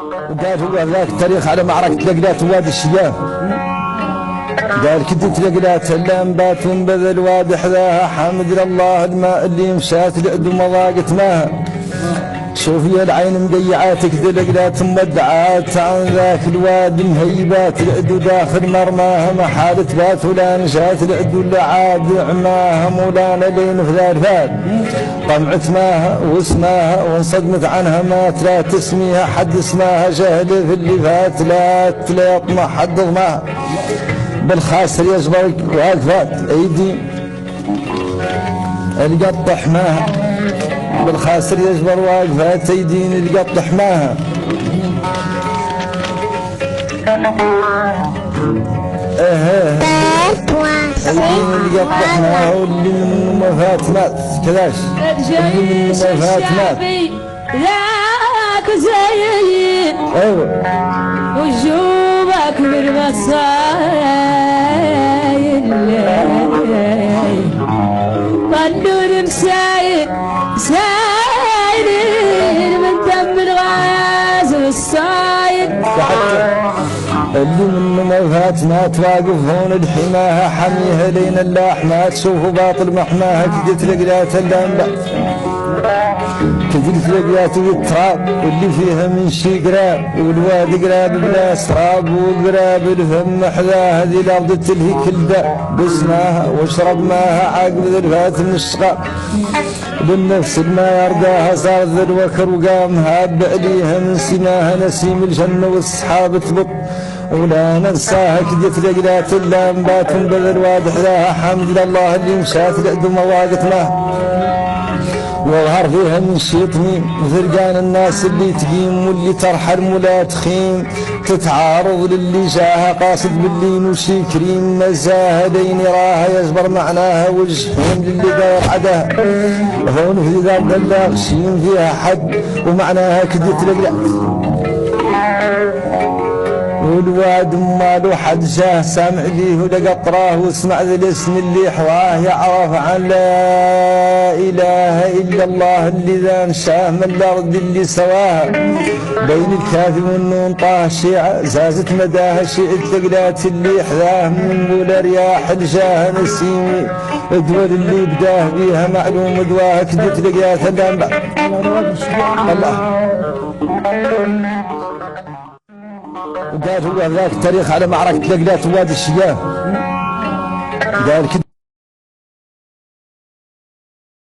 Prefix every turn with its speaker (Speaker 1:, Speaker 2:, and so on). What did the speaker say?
Speaker 1: وقال هو ذاك التاريخ على معركة لقلات ووادي الشياه. قال كنت لقلات اللامبات وانبذل وادي حذاها حامد لله الماء اللي مشات لعد ومضاقت ماها. شوفي العين مقيعاتك ذي لقلات مودعات عن ذاك الواد مهيبات العد وداخل مرماها محالة بات ولا نشات العد ولا عاد عماها مولانا لين في ذا طمعت ماها واسماها وانصدمت عنها مات لا تسميها حد اسماها جهل في اللي فات لا يطمع حد ضماها بالخاسر يجبرك واقفات ايدي القط حماها بالخاسر يجبر واقفات ايدين القط حماها. ايدين القط حماها واللي من مفات مات كذاش اللي من مفات مات
Speaker 2: ذاك زين
Speaker 1: ايوه
Speaker 2: وجوبك بالمصايل قدور مسايل سايل من دم الغاز والصايل
Speaker 1: اللي من مفات ما تواقف هون الحماها حميها لين اللاح ما تشوف باطل محماها كدت لقلات اللامبات كدت لقلات التراب واللي فيها من شي قراب والواد قراب بلا سراب وقراب الفم حذاها هذه الارض تلهي كل داء بسماها واشرب ماها عقب ذرفات من الشقاب بالنفس ما يرضاها صار ذا الوكر وقام هاب عليها من سماها نسيم الجنة والصحاب تبط ولا ننساها كدت لقلات اللامبات وانبذل واضح لها حمد لله اللي مشات لعد ومواقت ماه وظهر فيها من شي طميم وفرقان الناس اللي تقيم واللي ترحل ولا تخيم تتعارض للي جاها قاصد باللين وشي كريم مزاها لين يراها يجبر معناها والجحيم للي داير عداها هون في ذا الدلاغ شين فيها حد ومعناها كدت لقلات والواد ماله حد جاه سامع ليه ولقطراه واسمع ذا الاسم اللي حواه يعرف عن لا اله الا الله اللي ذا انشاه من الارض اللي سواها بين الكاف والنون طاه شيعة زازت مداها شيء الثقلات اللي حذاه من بول رياح الجاه نسيمي الدول اللي بداه بيها معلوم دواها كدت لقيات الانباء الله. وقال هو ذاك التاريخ على معركة لقلات ووادي الشياه. قال